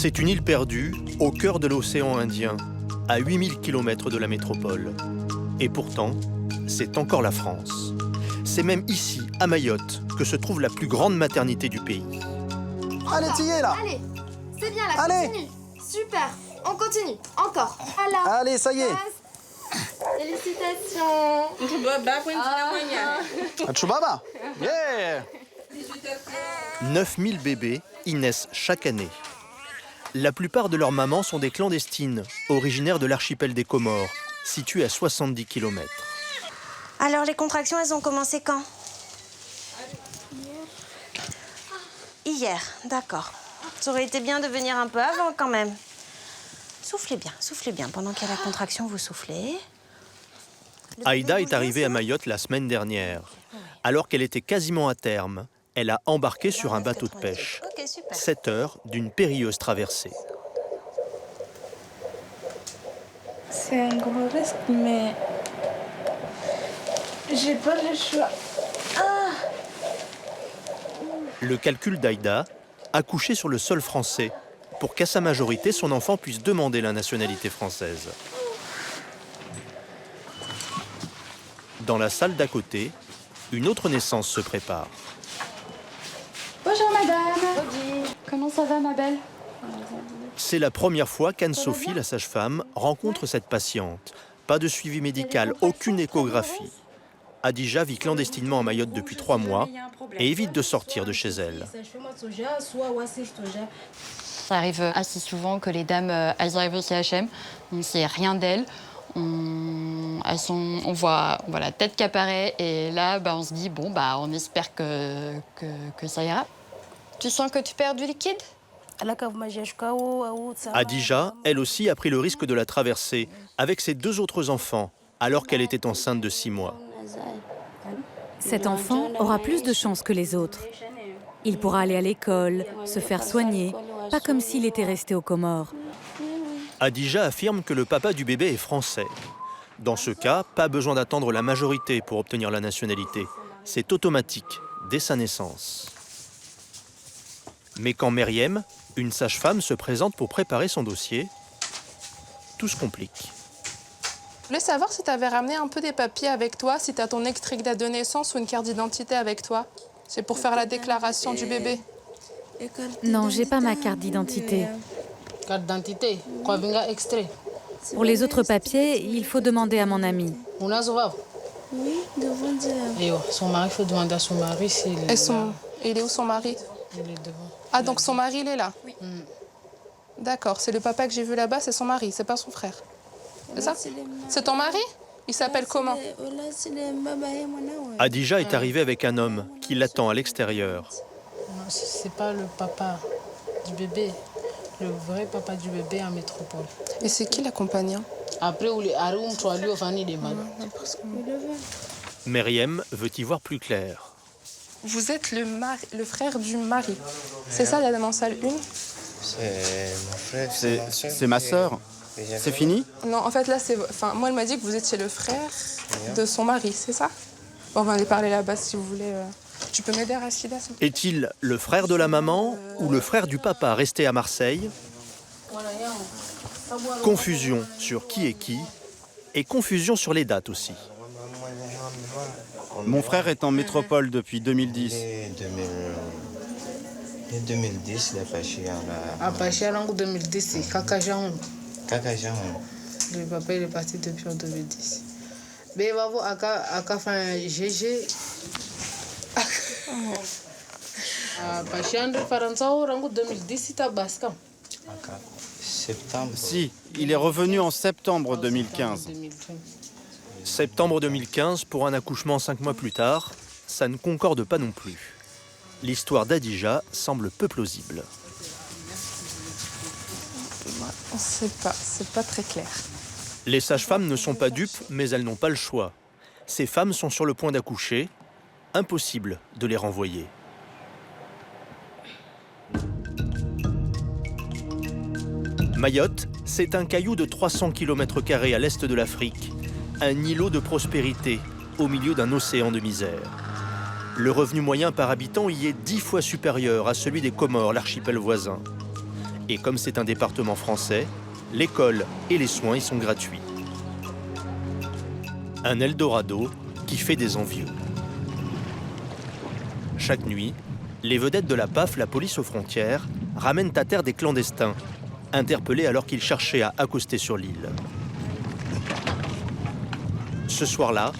C'est une île perdue au cœur de l'océan Indien, à 8000 km de la métropole. Et pourtant, c'est encore la France. C'est même ici, à Mayotte, que se trouve la plus grande maternité du pays. Allez, t'y es là. Allez, c'est bien là, Allez. continue. Super, on continue, encore. Voilà. Allez, ça y est. Félicitations. Chubaba. Yeah. 9000 bébés y naissent chaque année. La plupart de leurs mamans sont des clandestines, originaires de l'archipel des Comores, situé à 70 km. Alors, les contractions, elles ont commencé quand? Hier, d'accord. Ça aurait été bien de venir un peu avant, quand même. Soufflez bien. Pendant qu'il y a la contraction, vous soufflez. Aïda est arrivée à Mayotte la semaine dernière. Alors qu'elle était quasiment à terme, elle a embarqué sur un bateau de pêche. Ok, super. 7 heures d'une périlleuse traversée. C'est un gros risque, mais j'ai pas le choix. Le calcul d'Aïda, accoucher sur le sol français, pour qu'à sa majorité, son enfant puisse demander la nationalité française. Dans la salle d'à côté, une autre naissance se prépare. Bonjour madame. Comment ça va ma belle? C'est la première fois qu'Anne-Sophie, la sage-femme, rencontre cette patiente. Pas de suivi médical, aucune échographie. Adija vit clandestinement à Mayotte depuis 3 mois et évite de sortir de chez elle. Ça arrive assez souvent que les dames, elles arrivent au CHM, on ne sait rien d'elles, on voit la tête qui apparaît et là, on se dit, on espère que ça ira. Tu sens que tu perds du liquide? Adija, elle aussi, a pris le risque de la traverser avec ses 2 autres enfants, alors qu'elle était enceinte de 6 mois. Cet enfant aura plus de chances que les autres. Il pourra aller à l'école, se faire soigner, pas comme s'il était resté aux Comores. Adija affirme que le papa du bébé est français. Dans ce cas, pas besoin d'attendre la majorité pour obtenir la nationalité. C'est automatique, dès sa naissance. Mais quand Meriem, une sage-femme, se présente pour préparer son dossier, tout se complique. Je voulais savoir si tu avais ramené un peu des papiers avec toi, si tu as ton extrait de date de naissance ou une carte d'identité avec toi. C'est pour faire la déclaration du bébé. Non, j'ai pas ma carte d'identité. Carte d'identité, extrait. Pour les autres papiers, il faut demander à mon ami. Oui, devant dire. Son mari, il faut demander à son mari s'il est là. Et il est où son mari? Il est devant. Ah, donc son mari, il est là? Oui. D'accord, c'est le papa que j'ai vu là-bas, c'est son mari, c'est pas son frère. C'est ça? C'est ton mari? Il s'appelle comment? Adija est arrivée avec un homme qui l'attend à l'extérieur. Non, c'est pas le papa du bébé. Le vrai papa du bébé en métropole. Et c'est qui l'accompagnant? Après, Meriem veut y voir plus clair. Vous êtes le frère du mari. C'est ça, la dame en salle 1? C'est mon frère. C'est ma sœur. C'est fini? Non, en fait, là, moi, elle m'a dit que vous étiez le frère de son mari, c'est ça? Bon, on va aller parler là-bas si vous voulez. Tu peux m'aider, Rachida? Est-il le frère de la maman ou le frère du papa resté à Marseille? Confusion sur qui est qui et confusion sur les dates aussi. Mon frère est en métropole depuis 2010. 2010, il est fâché à Pachialang 2010, c'est Kakajan. Kakajan. Le papa il est parti depuis en 2010. Mais il va voir Aka fait un GG. Pachialang Faranzao Rango 2010, c'est à Bascam. Septembre. Si, il est revenu en septembre 2015. Septembre 2015, pour un accouchement 5 mois plus tard, ça ne concorde pas non plus. L'histoire d'Adija semble peu plausible. C'est pas très clair. Les sages-femmes ne sont pas dupes, mais elles n'ont pas le choix. Ces femmes sont sur le point d'accoucher. Impossible de les renvoyer. Mayotte, c'est un caillou de 300 km² à l'est de l'Afrique. Un îlot de prospérité au milieu d'un océan de misère. Le revenu moyen par habitant y est 10 fois supérieur à celui des Comores, l'archipel voisin. Et comme c'est un département français, l'école et les soins y sont gratuits. Un Eldorado qui fait des envieux. Chaque nuit, les vedettes de la PAF, la police aux frontières, ramènent à terre des clandestins, interpellés alors qu'ils cherchaient à accoster sur l'île. Ce soir-là,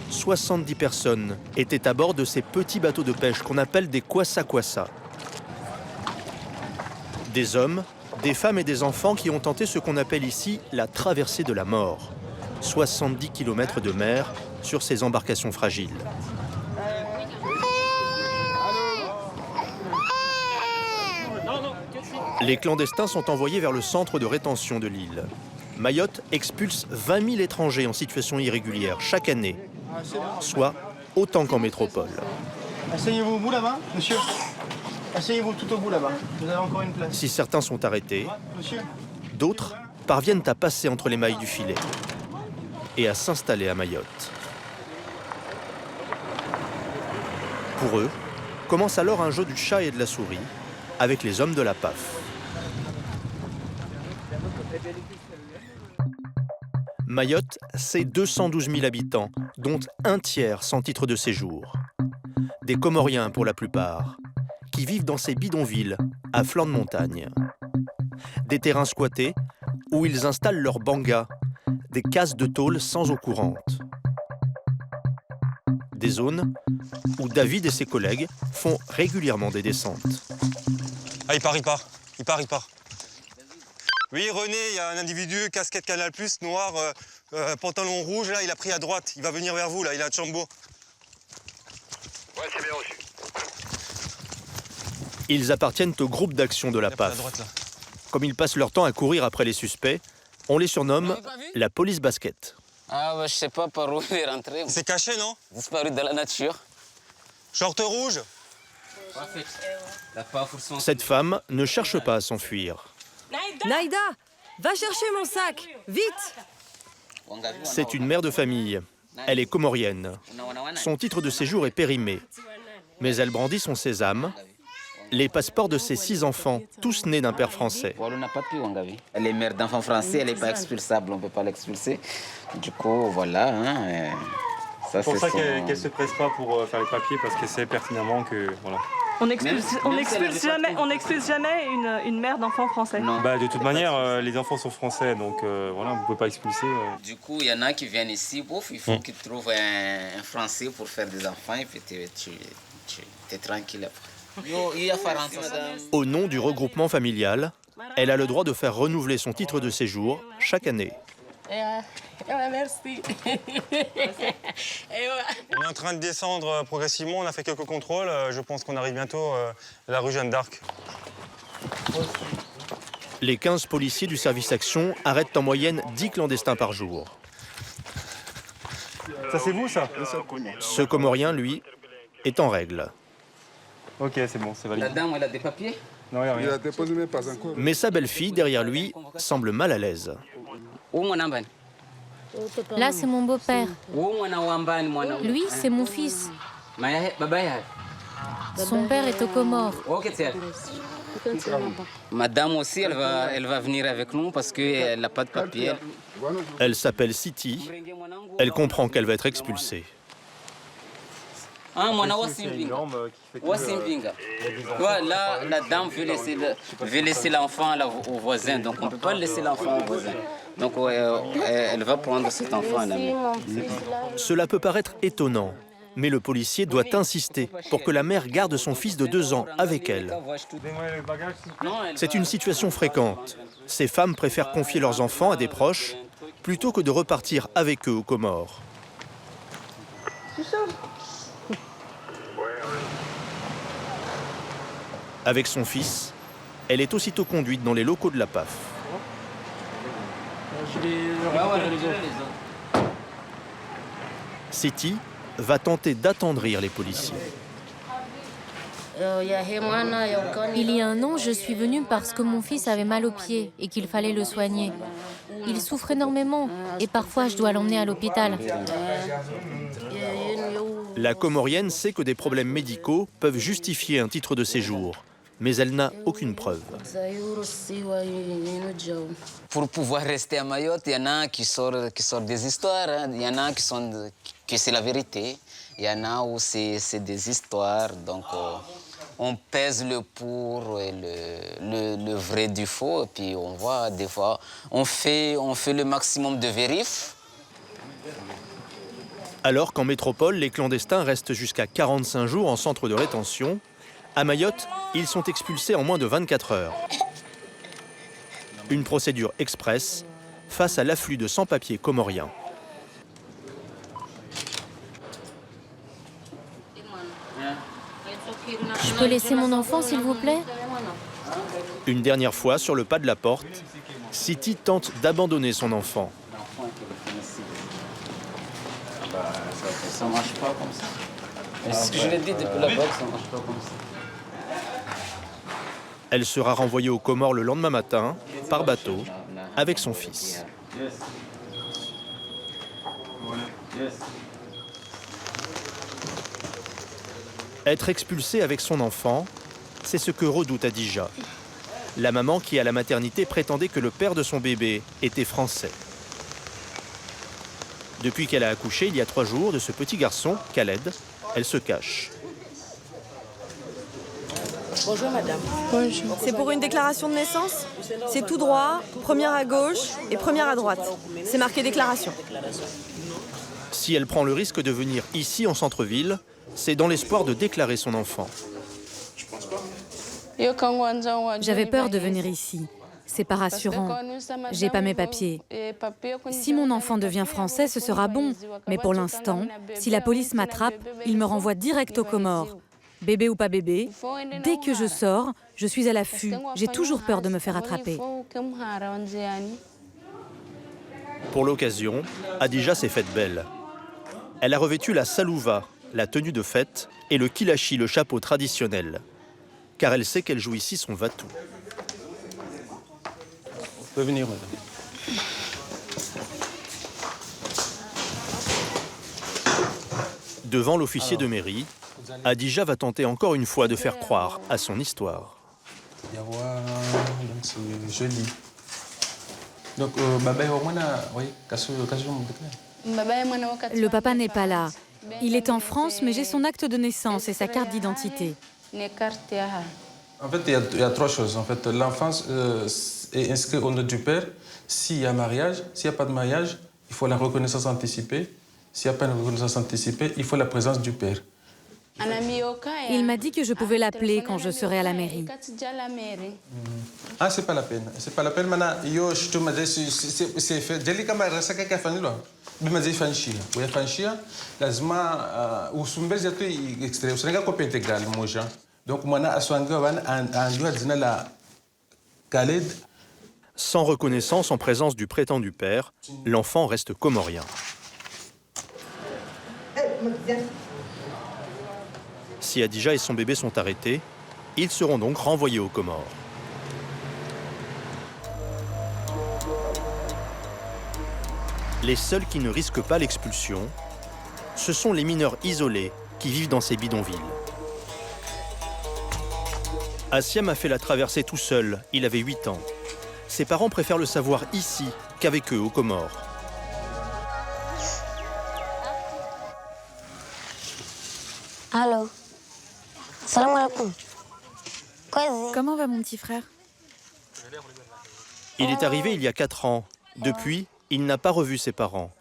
70 personnes étaient à bord de ces petits bateaux de pêche qu'on appelle des kwassa-kwassa. Des hommes, des femmes et des enfants qui ont tenté ce qu'on appelle ici la traversée de la mort. 70 km de mer sur ces embarcations fragiles. Les clandestins sont envoyés vers le centre de rétention de l'île. Mayotte expulse 20 000 étrangers en situation irrégulière chaque année, soit autant qu'en métropole. Asseyez-vous au bout là-bas, monsieur. Asseyez-vous tout au bout là-bas. Vous avez encore une place. Si certains sont arrêtés, Monsieur. d'autres parviennent à passer entre les mailles du filet et à s'installer à Mayotte. Pour eux, commence alors un jeu du chat et de la souris avec les hommes de la PAF. Mayotte, c'est 212 000 habitants, dont un tiers sans titre de séjour. Des Comoriens pour la plupart, qui vivent dans ces bidonvilles, à flanc de montagne. Des terrains squattés, où ils installent leurs bangas, des cases de tôle sans eau courante. Des zones où David et ses collègues font régulièrement des descentes. Ah, il part. Oui, René, il y a un individu, casquette Canal+, noir, pantalon rouge, là, il a pris à droite. Il va venir vers vous, là, il est à Tchambo. Ouais, c'est bien reçu. Ils appartiennent au groupe d'action de la PAF. Comme ils passent leur temps à courir après les suspects, on les surnomme la police basket. Ah, bah, je sais pas par où il est rentré. C'est caché, non? Disparu dans la nature. Short rouge? Cette femme ne cherche pas à s'enfuir. Naïda, va chercher mon sac, vite! C'est une mère de famille. Elle est comorienne. Son titre de séjour est périmé. Mais elle brandit son sésame, les passeports de ses 6 enfants, tous nés d'un père français. Elle est mère d'enfants français, elle n'est pas expulsable, on ne peut pas l'expulser. Du coup, voilà. C'est pour ça qu'elle ne se presse pas pour faire les papiers, parce qu'elle sait pertinemment que... Voilà. On n'expulse jamais une mère d'enfants français. Non. Bah, de toute manière, les enfants sont français, donc voilà, vous ne pouvez pas expulser. Du coup, il y en a qui viennent ici, il faut qu'ils trouvent un Français pour faire des enfants, et puis tu es tranquille après. Au nom du regroupement familial, elle a le droit de faire renouveler son titre de séjour chaque année. Merci. On est en train de descendre progressivement, on a fait quelques contrôles. Je pense qu'on arrive bientôt à la rue Jeanne d'Arc. Les 15 policiers du service action arrêtent en moyenne 10 clandestins par jour. Ça, c'est vous, ça? Ce Comorien, lui, est en règle. Ok, c'est bon, c'est validé. La dame, elle a des papiers? Non, il n'y a rien. Mais sa belle-fille, derrière lui, semble mal à l'aise. Là, c'est mon beau-père. Lui, c'est mon fils. Son père est aux Comores. Madame aussi, elle va venir avec nous parce qu'elle n'a pas de papier. Elle s'appelle Siti. Elle comprend qu'elle va être expulsée. Là, la dame veut laisser l'enfant au voisin, donc on ne peut pas laisser l'enfant au voisin. Donc elle va prendre cet enfant. Cela peut paraître étonnant, mais le policier doit insister pour que la mère garde son fils de 2 ans avec elle. C'est une situation fréquente. Ces femmes préfèrent confier leurs enfants à des proches plutôt que de repartir avec eux aux Comores. Avec son fils, elle est aussitôt conduite dans les locaux de la PAF. Siti va tenter d'attendrir les policiers. Il y a 1 an, je suis venue parce que mon fils avait mal au pied et qu'il fallait le soigner. Il souffre énormément et parfois je dois l'emmener à l'hôpital. La Comorienne sait que des problèmes médicaux peuvent justifier un titre de séjour. mais elle n'a aucune preuve. Pour pouvoir rester à Mayotte, il y en a qui sortent des histoires, hein. Il y en a que c'est la vérité, il y en a où c'est des histoires, donc on pèse le pour et le vrai du faux, et puis on voit des fois, on fait le maximum de vérif. Alors qu'en métropole, les clandestins restent jusqu'à 45 jours en centre de rétention, à Mayotte, ils sont expulsés en moins de 24 heures. Une procédure express face à l'afflux de sans-papiers comoriens. Je peux laisser mon enfant, s'il vous plaît? Une dernière fois, sur le pas de la porte, Siti tente d'abandonner son enfant. Ça ne marche pas comme ça. C'est ce que je l'ai dit depuis la boxe, ça ne marche pas comme ça. Elle sera renvoyée aux Comores le lendemain matin, par bateau, avec son fils. Être expulsée avec son enfant, c'est ce que redoute Adija. La maman qui, à la maternité, prétendait que le père de son bébé était français. Depuis qu'elle a accouché, il y a 3 jours, de ce petit garçon, Khaled, elle se cache. Bonjour madame. Bonjour. C'est pour une déclaration de naissance? C'est tout droit, première à gauche et première à droite. C'est marqué déclaration. Si elle prend le risque de venir ici en centre-ville, c'est dans l'espoir de déclarer son enfant. J'avais peur de venir ici. C'est pas rassurant. J'ai pas mes papiers. Si mon enfant devient français, ce sera bon. Mais pour l'instant, si la police m'attrape, il me renvoie direct aux Comores. Bébé ou pas bébé, dès que je sors, je suis à l'affût. J'ai toujours peur de me faire attraper. Pour l'occasion, Adija s'est faite belle. Elle a revêtu la salouva, la tenue de fête, et le kilachi, le chapeau traditionnel. Car elle sait qu'elle joue ici son vatou. Vous pouvez venir, madame. Devant l'officier de mairie, Adija va tenter encore une fois de faire croire à son histoire. Donc c'est joli. Donc, Le papa n'est pas là. Il est en France, mais j'ai son acte de naissance et sa carte d'identité. En fait, il y a 3 choses. En fait, l'enfant est inscrit au nom du père. S'il y a mariage, s'il n'y a pas de mariage, il faut la reconnaissance anticipée. S'il n'y a pas de reconnaissance anticipée, il faut la présence du père. Il m'a dit que je pouvais l'appeler quand je serai à la mairie. Ah, c'est pas la peine. C'est pas la peine. Maintenant, je te me dis, c'est fait. Dès que je suis à famille, je me dis, je suis donc, sans reconnaissance en présence du prétendu père, l'enfant reste comorien. Si Adija et son bébé sont arrêtés, ils seront donc renvoyés aux Comores. Les seuls qui ne risquent pas l'expulsion, ce sont les mineurs isolés qui vivent dans ces bidonvilles. Assiam a fait la traversée tout seul, il avait 8 ans. Ses parents préfèrent le savoir ici qu'avec eux aux Comores. Allô. Salam alaikum. Comment va mon petit frère? Il est arrivé il y a 4 ans. Depuis, il n'a pas revu ses parents.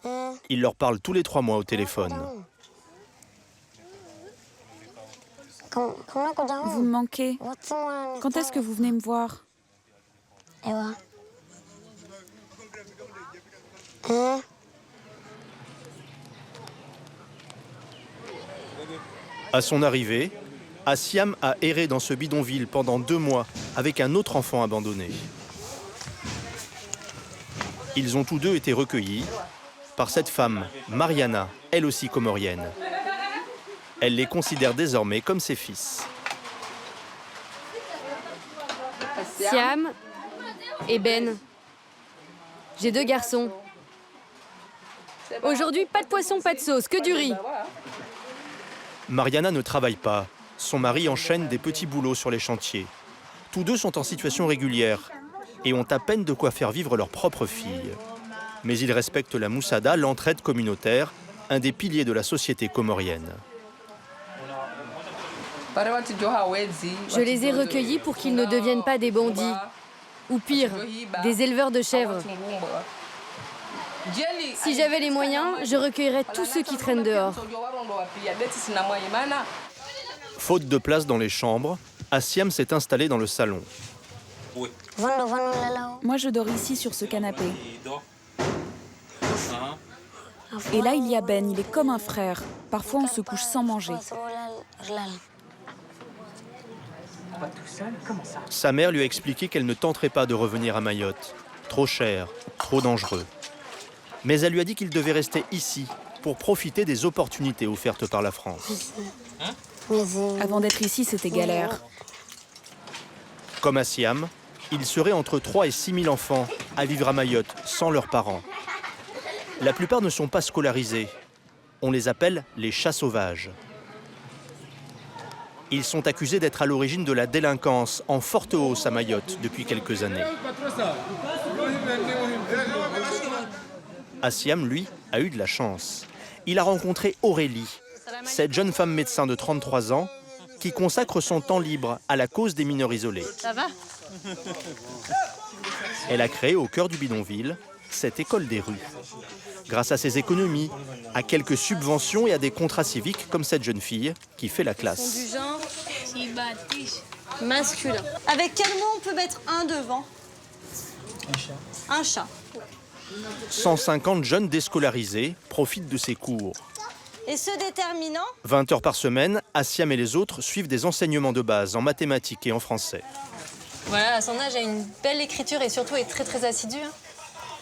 Il leur parle tous les 3 mois au téléphone. Vous me manquez. Quand est-ce que vous venez me voir? À son arrivée, Assiam a erré dans ce bidonville pendant 2 mois avec un autre enfant abandonné. Ils ont tous deux été recueillis par cette femme, Mariana, elle aussi comorienne. Elle les considère désormais comme ses fils. Siam et Ben. J'ai 2 garçons. Aujourd'hui, pas de poisson, pas de sauce, que du riz. Mariana ne travaille pas. Son mari enchaîne des petits boulots sur les chantiers. Tous deux sont en situation régulière et ont à peine de quoi faire vivre leur propre fille. Mais ils respectent la moussada, l'entraide communautaire, un des piliers de la société comorienne. Je les ai recueillis pour qu'ils ne deviennent pas des bandits. Ou pire, des éleveurs de chèvres. Si j'avais les moyens, je recueillerais tous ceux qui traînent dehors. Faute de place dans les chambres, Assiam s'est installé dans le salon. Moi, je dors ici sur ce canapé. Et là, il y a Ben, il est comme un frère. Parfois, on se couche sans manger. Sa mère lui a expliqué qu'elle ne tenterait pas de revenir à Mayotte. Trop cher, trop dangereux. Mais elle lui a dit qu'il devait rester ici pour profiter des opportunités offertes par la France. Avant d'être ici, c'était galère. Comme à Siam, il serait entre 3 et 6 000 enfants à vivre à Mayotte sans leurs parents. La plupart ne sont pas scolarisés. On les appelle les chats sauvages. Ils sont accusés d'être à l'origine de la délinquance en forte hausse à Mayotte depuis quelques années. Assiam, lui, a eu de la chance. Il a rencontré Aurélie, cette jeune femme médecin de 33 ans qui consacre son temps libre à la cause des mineurs isolés. Ça va? Elle a créé au cœur du bidonville cette école des rues. Grâce à ses économies, à quelques subventions et à des contrats civiques comme cette jeune fille qui fait la classe. Du genre masculin. Avec quel mot on peut mettre un devant? Un chat. 150 jeunes déscolarisés profitent de ces cours. Et ce déterminant? 20 heures par semaine, Assiam et les autres suivent des enseignements de base en mathématiques et en français. Voilà, à son âge, il a une belle écriture et surtout est très assidu.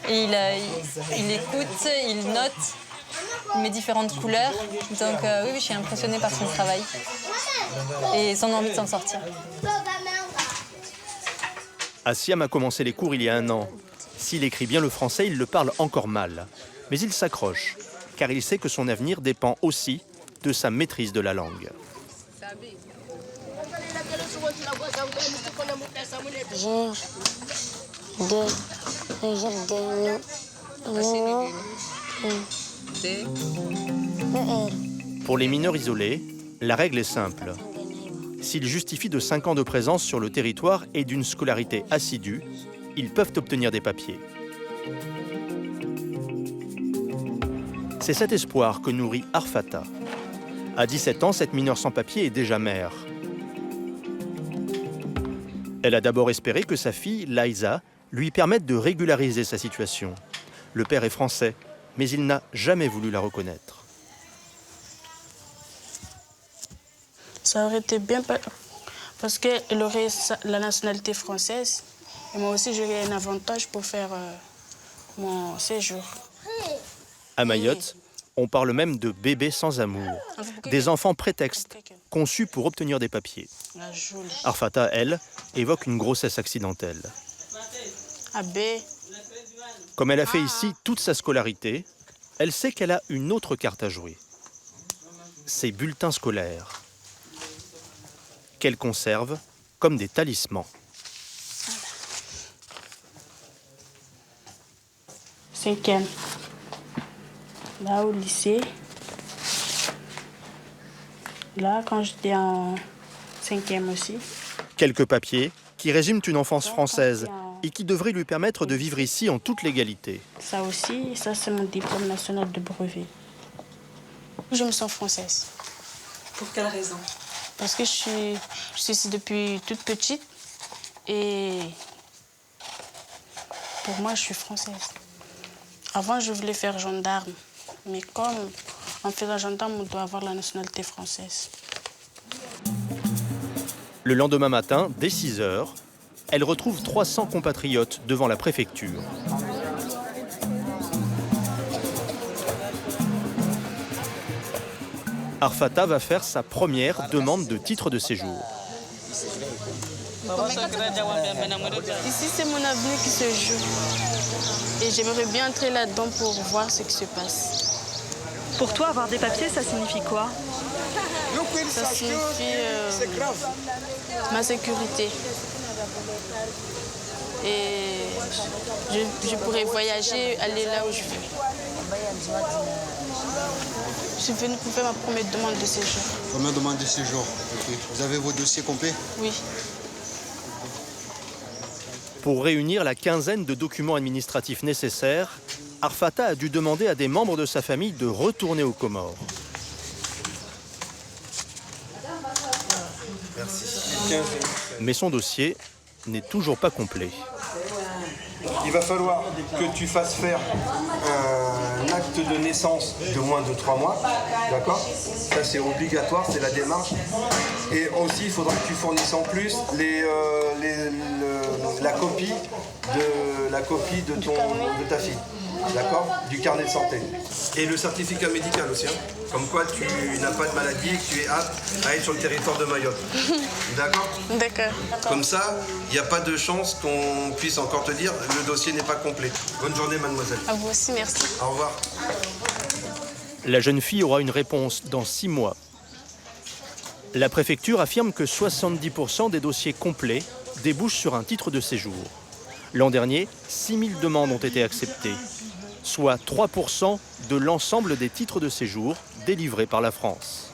Et il écoute, il note, il met différentes couleurs. Donc oui, je suis impressionnée par son travail et son envie de s'en sortir. Assiam a commencé les cours il y a 1 an. S'il écrit bien le français, il le parle encore mal. Mais il s'accroche, car il sait que son avenir dépend aussi de sa maîtrise de la langue. Pour les mineurs isolés, la règle est simple. S'ils justifient de 5 ans de présence sur le territoire et d'une scolarité assidue, ils peuvent obtenir des papiers. C'est cet espoir que nourrit Arfata. À 17 ans, cette mineure sans papier est déjà mère. Elle a d'abord espéré que sa fille, Laïsa, lui permette de régulariser sa situation. Le père est français, mais il n'a jamais voulu la reconnaître. Ça aurait été bien parce qu'elle aurait la nationalité française. Et moi aussi, j'aurais un avantage pour faire mon séjour. À Mayotte, on parle même de bébés sans amour, des enfants prétextes conçus pour obtenir des papiers. Arfata, elle, évoque une grossesse accidentelle. Comme elle a fait ici toute sa scolarité, elle sait qu'elle a une autre carte à jouer. Ses bulletins scolaires, qu'elle conserve comme des talismans. 5e. Là, au lycée. Là, quand j'étais en 5e aussi. Quelques papiers qui résument une enfance française et qui devraient lui permettre de vivre ici en toute légalité. Ça aussi, ça c'est mon diplôme national de brevet. Je me sens française. Pour quelle raison? Parce que je suis ici depuis toute petite et pour moi, je suis française. Avant, je voulais faire gendarme, mais comme en faisant gendarme, on doit avoir la nationalité française. Le lendemain matin, dès 6 heures, elle retrouve 300 compatriotes devant la préfecture. Arfata va faire sa première demande de titre de séjour. Ici, c'est mon avenir qui se joue. Et j'aimerais bien entrer là-dedans pour voir ce qui se passe. Pour toi, avoir des papiers, ça signifie quoi? Ça signifie ma sécurité. Et je pourrais voyager, aller là où je veux. Je suis venue pour faire ma première demande de séjour. Première demande de séjour, ok. Vous avez vos dossiers complets? Oui. Pour réunir la quinzaine de documents administratifs nécessaires, Arfata a dû demander à des membres de sa famille de retourner aux Comores. Mais son dossier n'est toujours pas complet. Il va falloir que tu fasses faire un acte de naissance de moins de 3 mois, d'accord? Ça c'est obligatoire, c'est la démarche. Et aussi il faudra que tu fournisses en plus la copie de ta fille, d'accord? Du carnet de santé. Et le certificat médical aussi, hein, comme quoi tu n'as pas de maladie et que tu es apte à être sur le territoire de Mayotte. D'accord? D'accord. Comme ça, il n'y a pas de chance qu'on puisse encore te dire le dossier n'est pas complet. Bonne journée, mademoiselle. À vous aussi, merci. Au revoir. La jeune fille aura une réponse dans 6 mois. La préfecture affirme que 70% des dossiers complets débouchent sur un titre de séjour. L'an dernier, 6000 demandes ont été acceptées, soit 3% de l'ensemble des titres de séjour délivrés par la France.